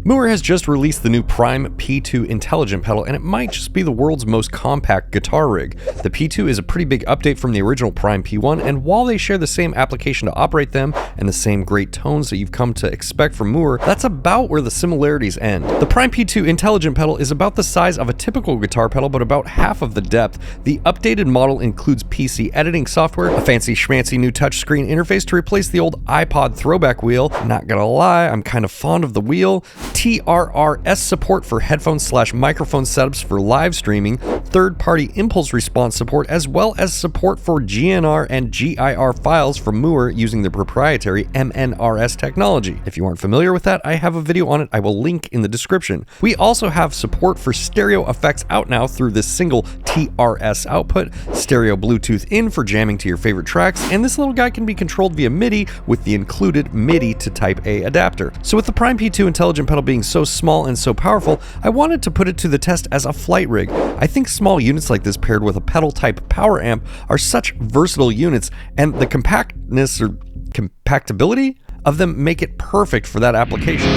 Mooer has just released the new Prime P2 intelligent pedal, and it might just be the world's most compact guitar rig. The P2 is a pretty big update from the original Prime P1, and while they share the same application to operate them and the same great tones that you've come to expect from Mooer, that's about where the similarities end. The Prime P2 intelligent pedal is about the size of a typical guitar pedal, but about half of the depth. The updated model includes PC editing software, a fancy schmancy new touchscreen interface to replace the old iPod throwback wheel. Not gonna lie, I'm kind of fond of the wheel. TRRS support for headphone/microphone setups for live streaming, third-party impulse response support, as well as support for GNR and GIR files from Mooer using the proprietary MNRS technology. If you aren't familiar with that, I have a video on it I will link in the description. We also have support for stereo effects out now through this single TRS output, stereo Bluetooth in for jamming to your favorite tracks, and this little guy can be controlled via MIDI with the included MIDI to Type A adapter. So with the Prime P2 intelligent pedal being so small and so powerful, I wanted to put it to the test as a flight rig. I think small units like this paired with a pedal type power amp are such versatile units, and the compactness or compactability of them make it perfect for that application.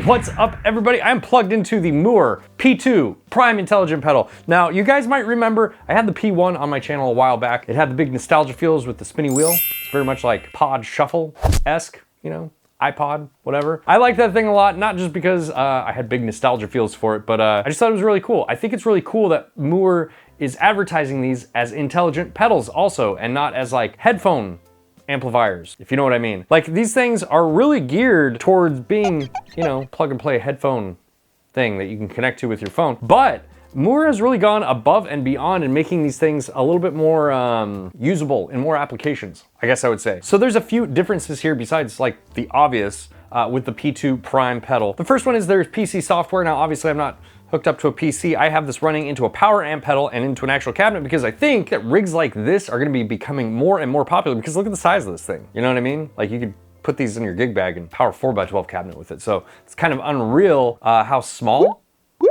What's up, everybody? I'm plugged into the Mooer P2 Prime intelligent pedal. Now, you guys might remember I had the P1 on my channel a while back. It had the big nostalgia feels with the spinny wheel. It's very much like Pod Shuffle-esque, you know, iPod, whatever. I like that thing a lot, not just because I had big nostalgia feels for it, but I just thought it was really cool. I think it's really cool that Mooer is advertising these as intelligent pedals also, and not as like headphone amplifiers, if you know what I mean. Like, these things are really geared towards being, you know, plug and play headphone thing that you can connect to with your phone. But Mooer has really gone above and beyond in making these things a little bit more usable in more applications, I guess I would say. So there's a few differences here besides like the obvious with the P2 Prime pedal. The first one is there's PC software. Now, obviously I'm not hooked up to a PC. I have this running into a power amp pedal and into an actual cabinet because I think that rigs like this are gonna be becoming more and more popular because look at the size of this thing. You know what I mean? Like, you could put these in your gig bag and power 4x12 cabinet with it. So it's kind of unreal how small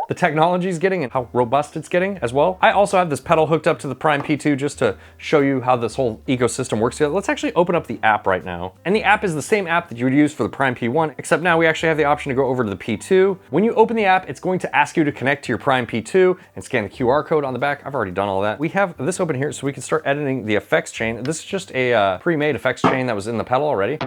the technology is getting and how robust it's getting as well. I also have this pedal hooked up to the Prime P2 just to show you how this whole ecosystem works together. Let's actually open up the app right now. And the app is the same app that you would use for the Prime P1, except now we actually have the option to go over to the P2. When you open the app, it's going to ask you to connect to your Prime P2 and scan the QR code on the back. I've already done all that. We have this open here so we can start editing the effects chain. This is just a pre-made effects chain that was in the pedal already.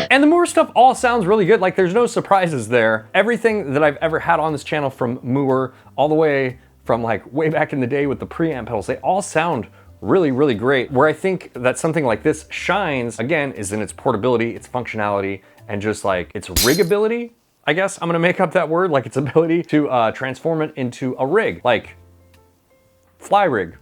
And the Mooer stuff all sounds really good. Like, there's no surprises there. Everything that I've ever had on this channel from Mooer, all the way from like way back in the day with the preamp pedals, they all sound really, really great. Where I think that something like this shines, again, is in its portability, its functionality, and just like its rigability, I guess. I'm gonna make up that word, like its ability to transform it into a rig, like fly rig.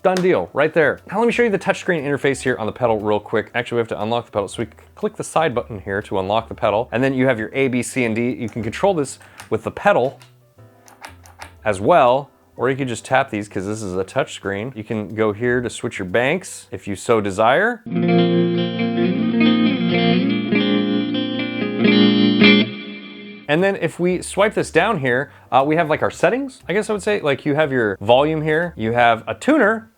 Done deal, right there. Now let me show you the touchscreen interface here on the pedal real quick. Actually, we have to unlock the pedal. So we click the side button here to unlock the pedal, and then you have your A, B, C, and D. You can control this with the pedal as well, or you can just tap these because this is a touchscreen. You can go here to switch your banks if you so desire. And then if we swipe this down here, we have like our settings, I guess I would say. Like, you have your volume here, you have a tuner.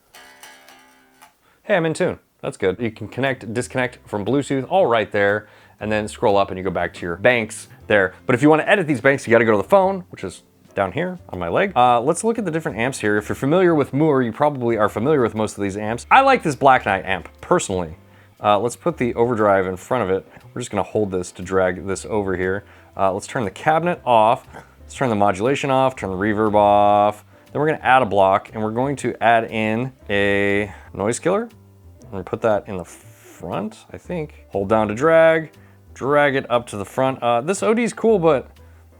Hey, I'm in tune, that's good. You can connect, disconnect from Bluetooth, all right there, and then scroll up and you go back to your banks there. But if you wanna edit these banks, you gotta go to the phone, which is down here on my leg. Let's look at the different amps here. If you're familiar with Mooer, you probably are familiar with most of these amps. I like this Black Knight amp, personally. Let's put the overdrive in front of it. We're just gonna hold this to drag this over here. Let's turn the cabinet off. Let's turn the modulation off, turn the reverb off. Then we're gonna add a block and we're going to add in a noise killer. I'm gonna put that in the front, I think. Hold down to drag it up to the front. This OD is cool, but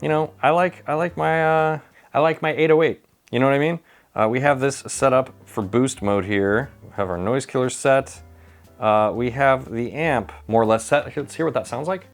you know, I like my 808. You know what I mean? We have this set up for boost mode here. We have our noise killer set. We have the amp more or less set. Let's hear what that sounds like.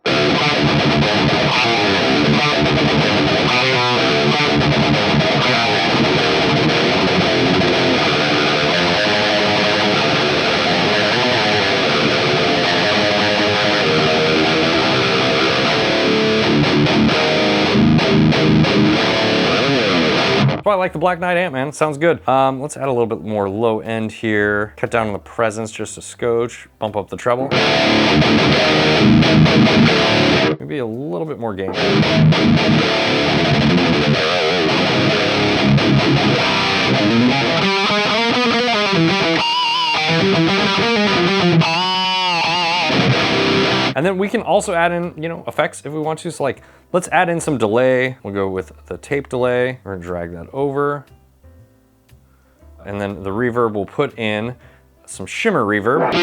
I like the Black Knight amp, man. Sounds good. Let's add a little bit more low end here. Cut down on the presence just a scotch. Bump up the treble. Maybe a little bit more gain. And then we can also add in, you know, effects if we want to. So like, let's add in some delay. We'll go with the tape delay. We're gonna drag that over. And then the reverb, we'll put in some shimmer reverb.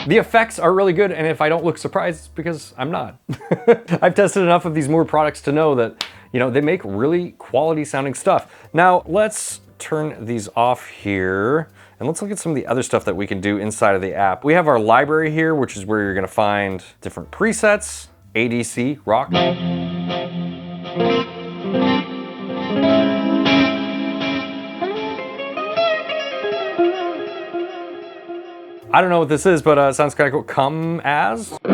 The effects are really good, and if I don't look surprised, it's because I'm not. I've tested enough of these Mooer products to know that, you know, they make really quality sounding stuff. Now, let's turn these off here, and let's look at some of the other stuff that we can do inside of the app. We have our library here, which is where you're gonna find different presets, ADC, rock. I don't know what this is, but it sounds kind of cool. Come as? I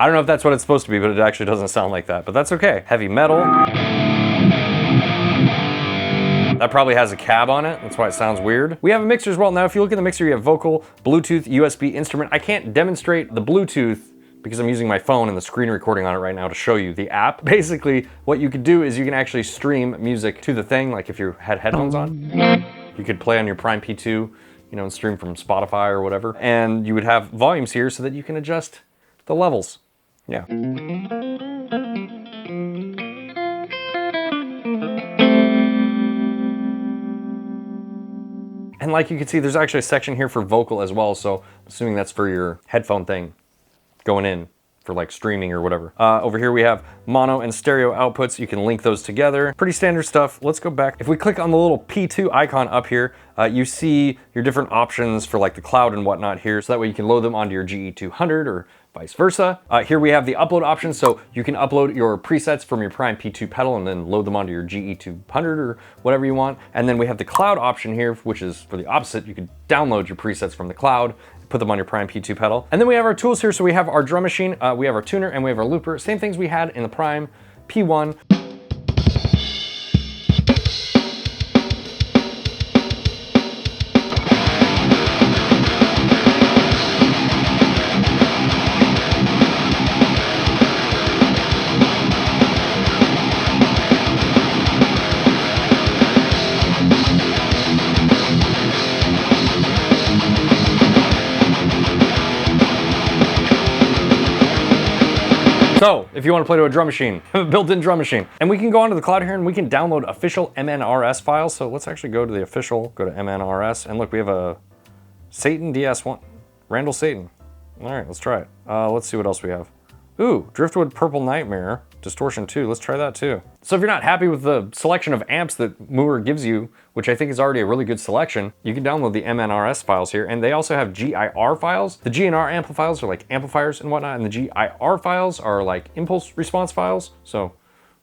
don't know if that's what it's supposed to be, but it actually doesn't sound like that, but that's okay. Heavy metal. That probably has a cab on it. That's why it sounds weird. We have a mixer as well. Now, if you look at the mixer, you have vocal, Bluetooth, USB instrument. I can't demonstrate the Bluetooth because I'm using my phone and the screen recording on it right now to show you the app. Basically, what you could do is you can actually stream music to the thing, like if you had headphones on. You could play on your Prime P2, you know, and stream from Spotify or whatever. And you would have volumes here so that you can adjust the levels. Yeah. And like you can see, there's actually a section here for vocal as well, so I'm assuming that's for your headphone thing going in for like streaming or whatever. Over here we have mono and stereo outputs. You can link those together. Pretty standard stuff. Let's go back. If we click on the little P2 icon up here, you see your different options for like the cloud and whatnot here. So that way you can load them onto your GE200 or vice versa. Here we have the upload option, so you can upload your presets from your Prime P2 pedal and then load them onto your GE200 or whatever you want. And then we have the cloud option here, which is for the opposite. You can download your presets from the cloud, put them on your Prime P2 pedal. And then we have our tools here. So we have our drum machine, we have our tuner, and we have our looper. Same things we had in the Prime P1. So, if you want to play to a drum machine, have a built-in drum machine. And we can go onto the cloud here and we can download official MNRS files. So let's actually go to the official, go to MNRS, and look, we have a Satan DS1, Randall Satan. All right, let's try it. Let's see what else we have. Ooh, Driftwood Purple Nightmare, Distortion 2, let's try that too. So if you're not happy with the selection of amps that Mooer gives you, which I think is already a really good selection, you can download the MNRS files here, and they also have GIR files. The GNR amplifiers are like amplifiers and whatnot, and the GIR files are like impulse response files, so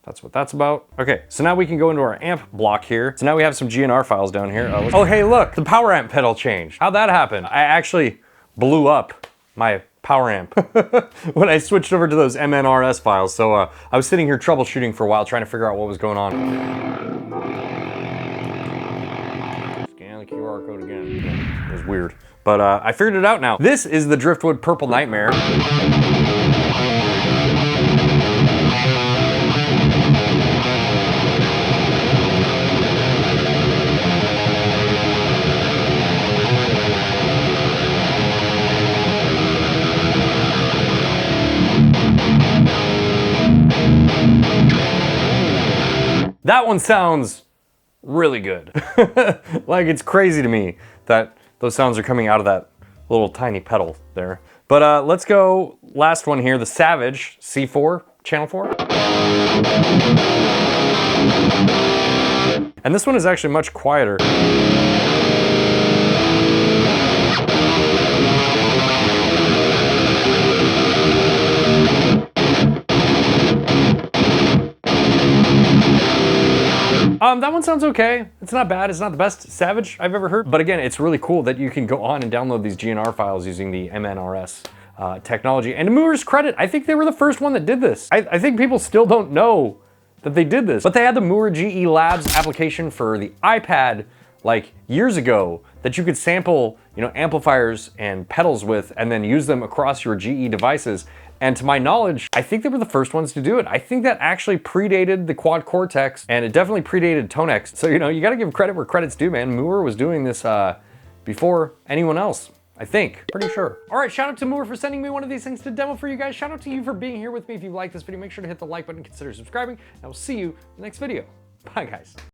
that's what that's about. Okay, so now we can go into our amp block here. So now we have some GNR files down here. Oh, hey, look, the power amp pedal changed. How'd that happen? I actually blew up my power amp when I switched over to those MNRS files. So I was sitting here troubleshooting for a while trying to figure out what was going on. Scan the QR code again. It was weird. But I figured it out now. This is the Driftwood Purple Nightmare. That one sounds really good. Like, it's crazy to me that those sounds are coming out of that little tiny pedal there. But let's go last one here, the Savage C4, channel 4. And this one is actually much quieter. That one sounds okay. It's not bad. It's not the best Savage I've ever heard. But again, it's really cool that you can go on and download these GNR files using the MNRS technology. And to Mooer's credit, I think they were the first one that did this. I think people still don't know that they did this. But they had the Mooer GE Labs application for the iPad like years ago that you could sample, you know, amplifiers and pedals with and then use them across your GE devices. And to my knowledge, I think they were the first ones to do it. I think that actually predated the Quad Cortex, and it definitely predated Tonex. So, you know, you gotta give credit where credit's due, man. Mooer was doing this before anyone else, I think. Pretty sure. All right, shout out to Mooer for sending me one of these things to demo for you guys. Shout out to you for being here with me. If you like this video, make sure to hit the like button, consider subscribing, and I will see you in the next video. Bye, guys.